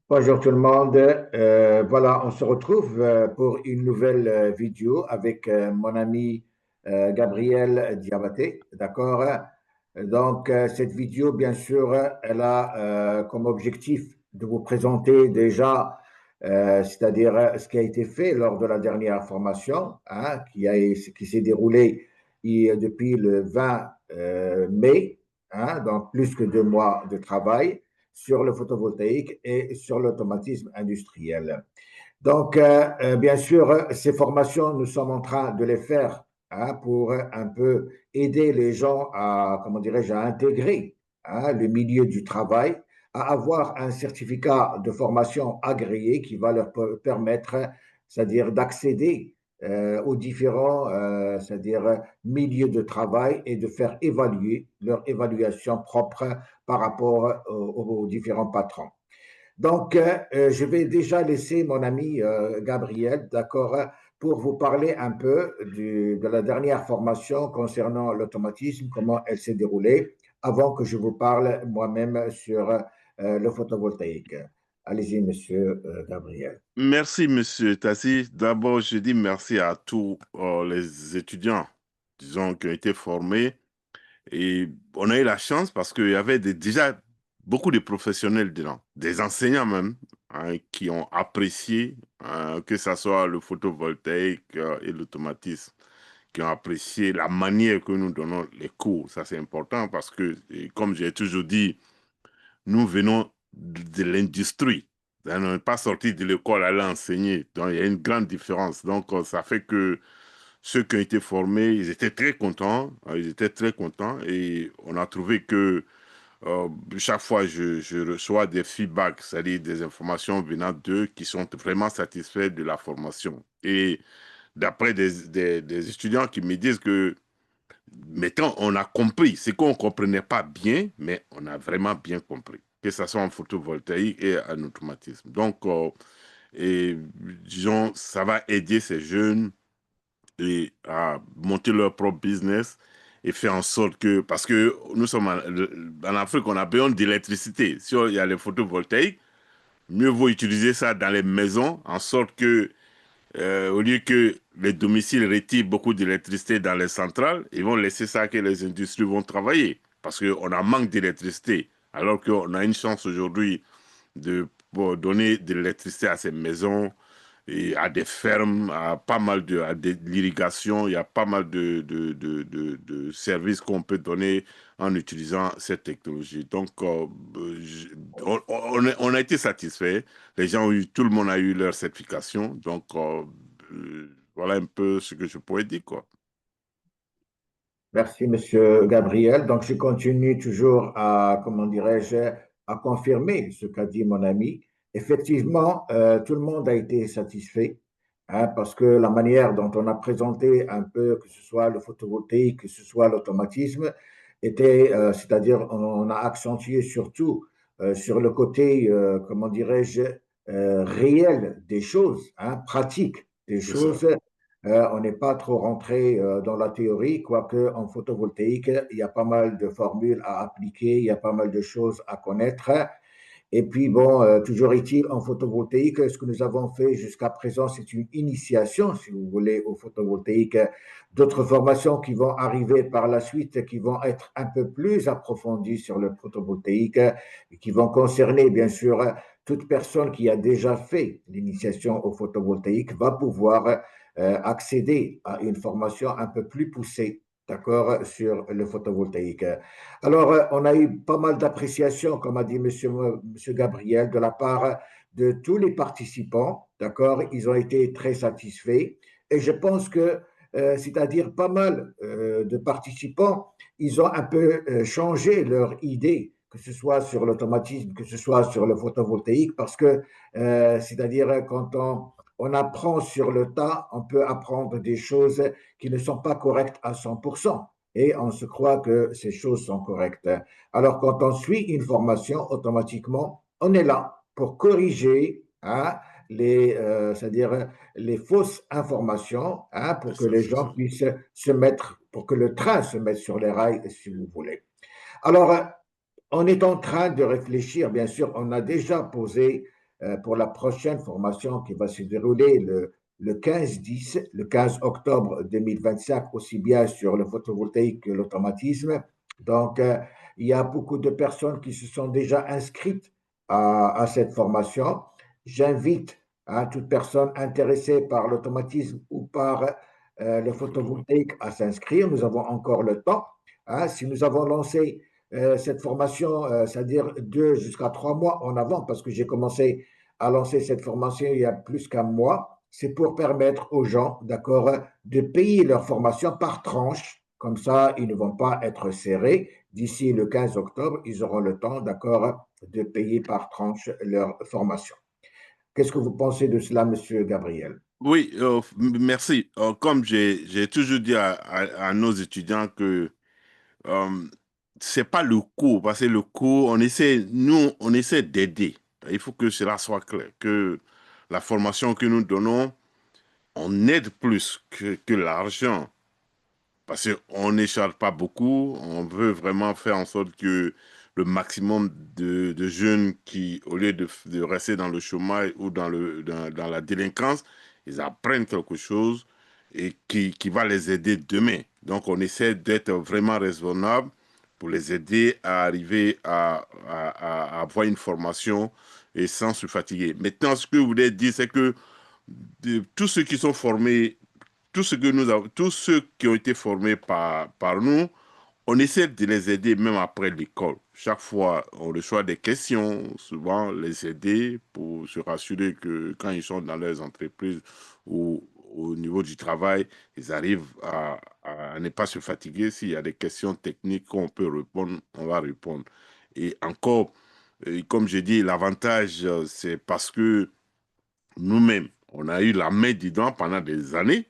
Bonjour tout le monde. Voilà, on se retrouve pour une nouvelle vidéo avec mon ami Gabriel Diabaté. D'accord? Donc, cette vidéo, bien sûr, elle a comme objectif de vous présenter déjà, c'est-à-dire ce qui a été fait lors de la dernière formation, hein, qui s'est déroulée depuis le 20 mai, hein, donc plus que 2 mois de travail sur le photovoltaïque et sur l'automatisme industriel. Donc, bien sûr, ces formations, nous sommes en train de les faire, hein, pour un peu aider les gens à, comment dirais-je, à intégrer, hein, le milieu du travail, à avoir un certificat de formation agréé qui va leur permettre, c'est-à-dire d'accéder aux différents, c'est-à-dire milieux de travail et de faire évaluer leur évaluation propre par rapport aux différents patrons. Donc, je vais déjà laisser mon ami Gabriel, d'accord, pour vous parler un peu de la dernière formation concernant l'automatisme, comment elle s'est déroulée, avant que je vous parle moi-même sur le photovoltaïque. Allez-y, monsieur Gabriel. Merci, Monsieur Tassi. D'abord, je dis merci à tous les étudiants, disons, qui ont été formés. Et on a eu la chance parce qu'il y avait déjà beaucoup de professionnels dedans, des enseignants même, hein, qui ont apprécié, que ce soit le photovoltaïque et l'automatisme, qui ont apprécié la manière que nous donnons les cours. Ça, c'est important parce que, et comme j'ai toujours dit, nous venons de l'industrie. On n'est pas sorti de l'école à aller enseigner. Donc, il y a une grande différence. Donc, ça fait que ceux qui ont été formés, ils étaient très contents. Ils étaient très contents. Et on a trouvé que chaque fois, je reçois des feedbacks, c'est-à-dire des informations venant d'eux qui sont vraiment satisfaits de la formation. Et d'après des étudiants qui me disent que maintenant, on a compris. C'est qu'on ne comprenait pas bien, mais on a vraiment bien compris. Que ce soit en photovoltaïque et en automatisme. Donc, et, disons, ça va aider ces jeunes à monter leur propre business et faire en sorte que, parce que nous sommes en Afrique, on a besoin d'électricité. Si il y a les photovoltaïques, mieux vaut utiliser ça dans les maisons, en sorte que au lieu que les domiciles retirent beaucoup d'électricité dans les centrales, ils vont laisser ça que les industries vont travailler. Parce qu'on a manque d'électricité. Alors qu'on a une chance aujourd'hui de pour donner de l'électricité à ces maisons et à des fermes, à pas mal à de l'irrigation. Il y a pas mal de services qu'on peut donner en utilisant cette technologie. Donc, on a été satisfait. Les gens ont eu, tout le monde a eu leur certification. Donc, voilà un peu ce que je pourrais dire, quoi. Merci, monsieur Gabriel. Donc, je continue toujours à, comment dirais-je, à confirmer ce qu'a dit mon ami. Effectivement, tout le monde a été satisfait, hein, parce que la manière dont on a présenté un peu, que ce soit le photovoltaïque, que ce soit l'automatisme, était, c'est-à-dire, on a accentué surtout sur le côté, comment dirais-je, réel des choses, hein, pratique des C'est ça. choses. On n'est pas trop rentré dans la théorie, quoique en photovoltaïque, il y a pas mal de formules à appliquer, il y a pas mal de choses à connaître. Et puis, bon, toujours est-il, en photovoltaïque, ce que nous avons fait jusqu'à présent, c'est une initiation, si vous voulez, au photovoltaïque. D'autres formations qui vont arriver par la suite, qui vont être un peu plus approfondies sur le photovoltaïque, et qui vont concerner, bien sûr, toute personne qui a déjà fait l'initiation au photovoltaïque va pouvoir accéder à une formation un peu plus poussée, d'accord, sur le photovoltaïque. Alors, on a eu pas mal d'appréciations, comme a dit monsieur Gabriel, de la part de tous les participants, d'accord. Ils ont été très satisfaits. Et je pense que, c'est-à-dire pas mal de participants, ils ont un peu changé leur idée, que ce soit sur l'automatisme, que ce soit sur le photovoltaïque, parce que, c'est-à-dire quand on apprend sur le tas, on peut apprendre des choses qui ne sont pas correctes à 100%. Et on se croit que ces choses sont correctes. Alors, quand on suit une formation, automatiquement, on est là pour corriger, hein, c'est-à-dire les fausses informations, hein, C'est pour que ça, les c'est gens ça. puissent se mettre, pour que le train se mette sur les rails, si vous voulez. Alors, on est en train de réfléchir, bien sûr, on a déjà posé pour la prochaine formation qui va se dérouler le 15-10, le 15 octobre 2025, aussi bien sur le photovoltaïque que l'automatisme. Donc, il y a beaucoup de personnes qui se sont déjà inscrites à cette formation. J'invite toute personne intéressée par l'automatisme ou par le photovoltaïque à s'inscrire. Nous avons encore le temps. Si nous avons lancé cette formation, c'est-à-dire 2 jusqu'à 3 mois en avant, parce que j'ai commencé à lancer cette formation il y a plus qu'un mois, c'est pour permettre aux gens, d'accord, de payer leur formation par tranche. Comme ça, ils ne vont pas être serrés. D'ici le 15 octobre, ils auront le temps, d'accord, de payer par tranche leur formation. Qu'est-ce que vous pensez de cela, Monsieur Gabriel? Oui, merci. Comme j'ai toujours dit à nos étudiants que euh, c'est pas le cours, parce que le cours, nous, on essaie d'aider. Il faut que cela soit clair, que la formation que nous donnons, on aide plus que l'argent. Parce qu'on n'écharge pas beaucoup, on veut vraiment faire en sorte que le maximum de jeunes qui, au lieu de rester dans le chômage ou dans la délinquance, ils apprennent quelque chose et qui va les aider demain. Donc on essaie d'être vraiment raisonnable pour les aider à arriver à avoir une formation et sans se fatiguer. Maintenant, ce que je voulais dire, c'est que tous ceux qui sont formés, tous ceux qui ont été formés par nous, on essaie de les aider même après l'école. Chaque fois, on reçoit des questions, souvent les aider pour se rassurer que quand ils sont dans leurs entreprises ou au niveau du travail, ils arrivent à ne pas se fatiguer. S'il y a des questions techniques qu'on peut répondre, on va répondre. Et encore, comme j'ai dit, l'avantage, c'est parce que nous-mêmes, on a eu la main dedans pendant des années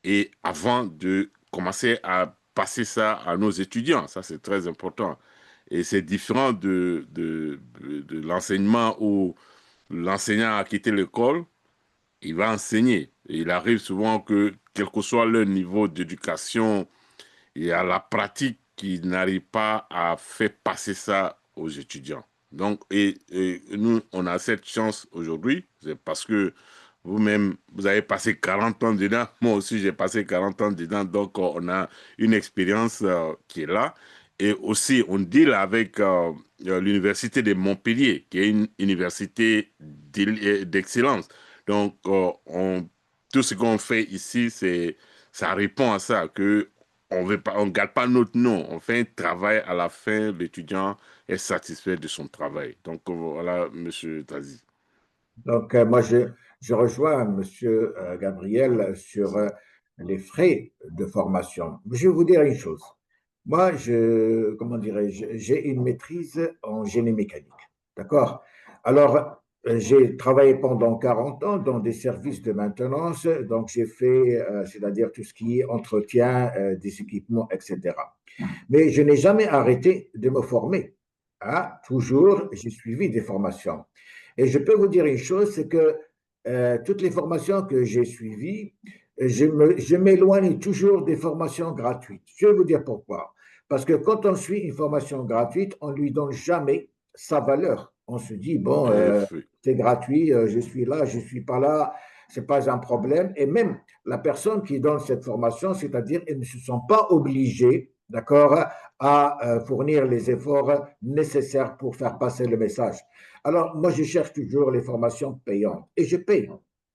et avant de commencer à passer ça à nos étudiants. Ça, c'est très important. Et c'est différent de l'enseignement où l'enseignant a quitté l'école, il va enseigner. Et il arrive souvent que, quel que soit leur niveau d'éducation, il y a la pratique qui n'arrive pas à faire passer ça aux étudiants. Donc, et nous, on a cette chance aujourd'hui, c'est parce que vous-même, vous avez passé 40 ans dedans, moi aussi j'ai passé 40 ans dedans, donc on a une expérience qui est là. Et aussi, on deal avec l'université de Montpellier, qui est une université d'excellence. Donc, tout ce qu'on fait ici, ça répond à ça, que on veut pas, on garde pas notre nom. On fait un travail à la fin, l'étudiant est satisfait de son travail. Donc voilà, Monsieur Tazi. Donc, moi, je rejoins Monsieur Gabriel sur les frais de formation. Je vais vous dire une chose. Moi, comment dirais-je, j'ai une maîtrise en génie mécanique. D'accord? Alors, j'ai travaillé pendant 40 ans dans des services de maintenance. Donc, j'ai fait, c'est-à-dire tout ce qui est entretien des équipements, etc. Mais je n'ai jamais arrêté de me former. Toujours, j'ai suivi des formations. Et je peux vous dire une chose, c'est que toutes les formations que j'ai suivies, je m'éloigne toujours des formations gratuites. Je vais vous dire pourquoi. Parce que quand on suit une formation gratuite, on ne lui donne jamais sa valeur. On se dit, bon, Oui, c'est gratuit, je suis là, je ne suis pas là, ce n'est pas un problème. Et même la personne qui donne cette formation, c'est-à-dire, elles ne se sont pas obligées, d'accord, à fournir les efforts nécessaires pour faire passer le message. Alors, moi, je cherche toujours les formations payantes et je paye.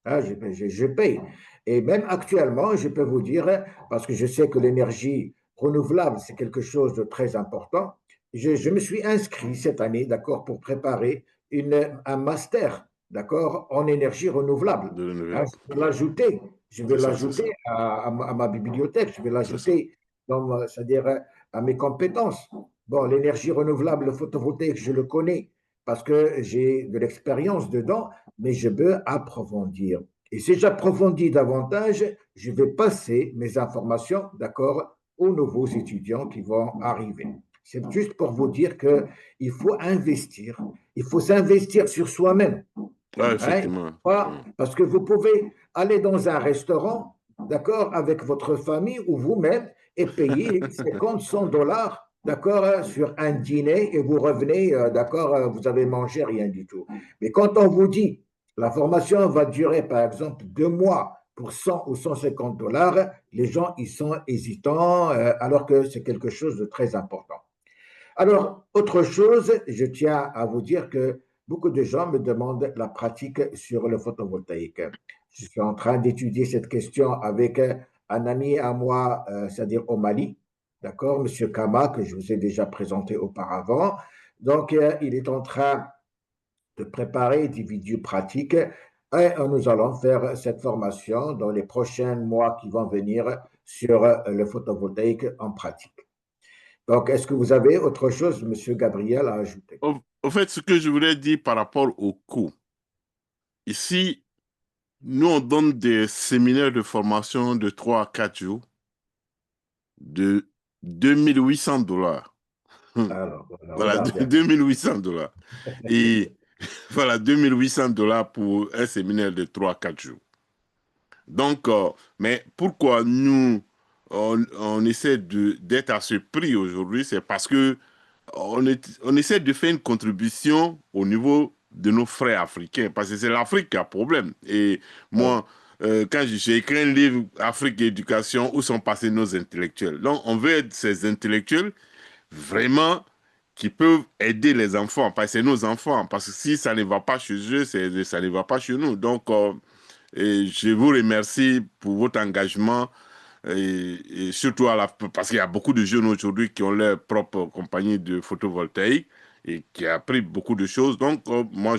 Je paye. Et même actuellement, je peux vous dire, parce que je sais que l'énergie renouvelable, c'est quelque chose de très important, je me suis inscrit cette année, d'accord, pour préparer un master, d'accord, en énergie renouvelable. de l'univers. Je vais l'ajouter, je vais C'est ça, c'est l'ajouter ça, à ma bibliothèque, je vais c'est ça. l'ajouter c'est-à-dire à mes compétences. Bon, l'énergie renouvelable, le photovoltaïque, je le connais parce que j'ai de l'expérience dedans, mais je veux approfondir. Et si j'approfondis davantage, je vais passer mes informations, d'accord, aux nouveaux étudiants qui vont arriver. C'est juste pour vous dire qu'il faut investir, il faut s'investir sur soi-même. Ah, Hein, effectivement, effectivement. parce que vous pouvez aller dans un restaurant, d'accord, avec votre famille ou vous-même et payer 50, $100 d'accord, sur un dîner et vous revenez, d'accord, vous avez mangé rien du tout. Mais quand on vous dit la formation va durer par exemple 2 mois pour 100 ou 150 dollars, les gens ils sont hésitants alors que c'est quelque chose de très important. Alors, autre chose, je tiens à vous dire que beaucoup de gens me demandent la pratique sur le photovoltaïque. Je suis en train d'étudier cette question avec un ami à moi, c'est-à-dire au Mali, d'accord, Monsieur Kama, que je vous ai déjà présenté auparavant. Donc, il est en train de préparer des vidéos pratiques et nous allons faire cette formation dans les prochains mois qui vont venir sur le photovoltaïque en pratique. Donc, est-ce que vous avez autre chose, Monsieur Gabriel, à ajouter? Au fait, ce que je voulais dire par rapport au coût, ici, nous, on donne des séminaires de formation de 3 à 4 jours de 2 800 dollars. Alors, voilà, Voilà, regardez. 2 800 dollars. Et voilà, 2 800 dollars pour un séminaire de 3 à 4 jours. Donc, mais pourquoi nous, on essaie d'être à ce prix aujourd'hui, c'est parce que on essaie de faire une contribution au niveau de nos frères africains, parce que c'est l'Afrique qui a problème. Et Oui, moi, quand j'ai écrit un livre, Afrique et éducation, où sont passés nos intellectuels. Donc, on veut être ces intellectuels vraiment qui peuvent aider les enfants, parce que c'est nos enfants, parce que si ça ne va pas chez eux, ça ne va pas chez nous. Donc, et je vous remercie pour votre engagement et surtout parce qu'il y a beaucoup de jeunes aujourd'hui qui ont leur propre compagnie de photovoltaïque et qui a appris beaucoup de choses. Donc, moi,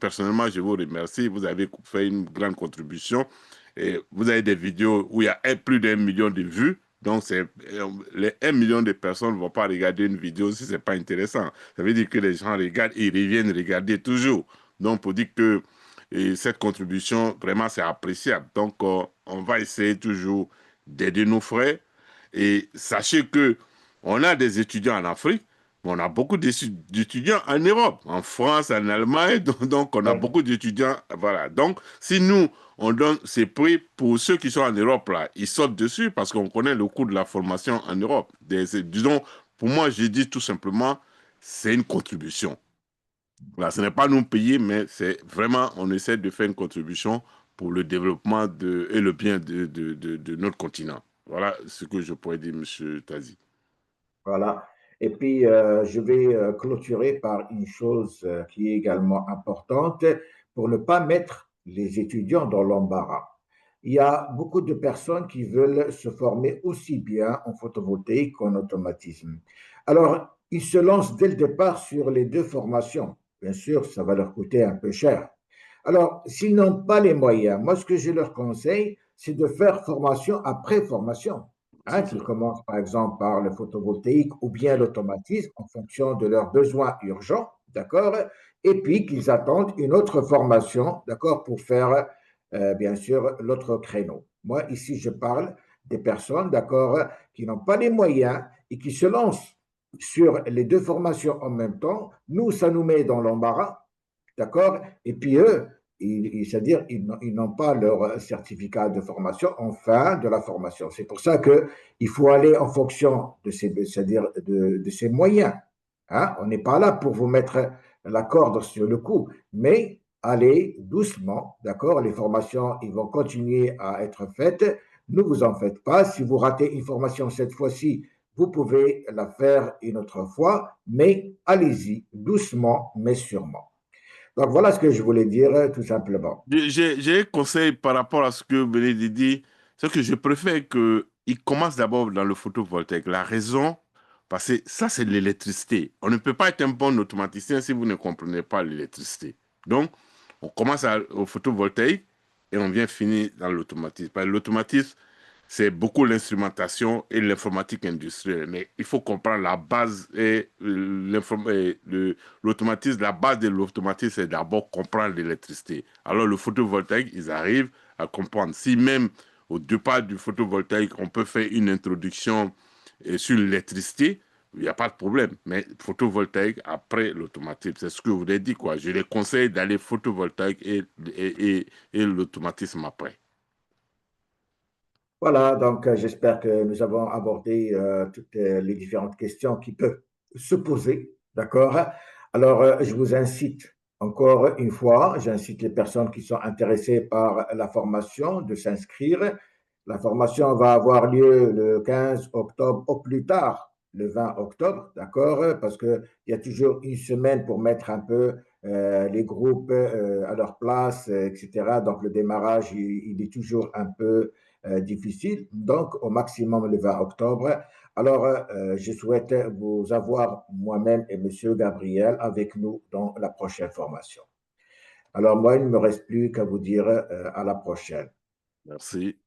personnellement, je vous remercie. Vous avez fait une grande contribution. Et vous avez des vidéos où il y a plus d'1 million de vues. Donc, les 1 million de personnes ne vont pas regarder une vidéo si ce n'est pas intéressant. Ça veut dire que les gens regardent et ils reviennent regarder toujours. Donc, pour dire que cette contribution, vraiment, c'est appréciable. Donc, on va essayer toujours d'aider nos frères. Et sachez que on a des étudiants en Afrique, mais on a beaucoup d'étudiants en Europe, en France, en Allemagne. Donc, on a oui, beaucoup d'étudiants. Voilà. Donc, si nous, on donne ces prix pour ceux qui sont en Europe, là, ils sautent dessus parce qu'on connaît le coût de la formation en Europe. Disons, pour moi, je dis tout simplement, c'est une contribution. Voilà, ce n'est pas nous payer, mais c'est vraiment, on essaie de faire une contribution pour le développement et le bien de notre continent. Voilà ce que je pourrais dire, Monsieur Tazi. voilà. Et puis, je vais clôturer par une chose qui est également importante pour ne pas mettre les étudiants dans l'embarras. Il y a beaucoup de personnes qui veulent se former aussi bien en photovoltaïque qu'en automatisme. Alors, ils se lancent dès le départ sur les deux formations. Bien sûr, ça va leur coûter un peu cher. Alors, s'ils n'ont pas les moyens, moi, ce que je leur conseille, c'est de faire formation après formation. Hein, C'est qu'ils ça. commencent par exemple par le photovoltaïque ou bien l'automatisme en fonction de leurs besoins urgents, d'accord? Et puis qu'ils attendent une autre formation, d'accord, pour faire bien sûr l'autre créneau. Moi, ici, je parle des personnes, d'accord, qui n'ont pas les moyens et qui se lancent sur les deux formations en même temps. Nous, ça nous met dans l'embarras, d'accord? Et puis eux, c'est-à-dire ils n'ont pas leur certificat de formation en fin de la formation. C'est pour ça qu'il faut aller en fonction de ces, c'est-à-dire de ces moyens. Hein? On n'est pas là pour vous mettre la corde sur le cou, mais allez doucement, d'accord? Les formations, ils vont continuer à être faites. Ne vous en faites pas. Si vous ratez une formation cette fois-ci, vous pouvez la faire une autre fois, mais allez-y doucement, mais sûrement. Donc voilà ce que je voulais dire tout simplement. J'ai un conseil par rapport à ce que vous venez de dire. C'est que je préfère qu'il commence d'abord dans le photovoltaïque. La raison, parce que ça, c'est de l'électricité. On ne peut pas être un bon automaticien si vous ne comprenez pas l'électricité. Donc, on commence au photovoltaïque et on vient finir dans l'automatisme. Parce que l'automatisme, c'est beaucoup l'instrumentation et l'informatique industrielle. Mais il faut comprendre la base et l'automatisme. La base de l'automatisme, c'est d'abord comprendre l'électricité. Alors, le photovoltaïque, ils arrivent à comprendre. Si même au départ du photovoltaïque, on peut faire une introduction sur l'électricité, il n'y a pas de problème. Mais photovoltaïque après l'automatisme, c'est ce que vous avez dit, quoi. Je les conseille d'aller photovoltaïque et l'automatisme après. Voilà, donc j'espère que nous avons abordé toutes les différentes questions qui peuvent se poser, d'accord? Alors, je vous incite encore une fois, j'incite les personnes qui sont intéressées par la formation de s'inscrire. La formation va avoir lieu le 15 octobre au plus tard, le 20 octobre, d'accord? Parce qu'il y a toujours une semaine pour mettre un peu les groupes à leur place, etc. Donc, le démarrage, il est toujours un peu difficile, donc au maximum le 20 octobre. Alors, je souhaite vous avoir moi-même et Monsieur Gabriel avec nous dans la prochaine formation. Alors, moi, il ne me reste plus qu'à vous dire à la prochaine. Merci.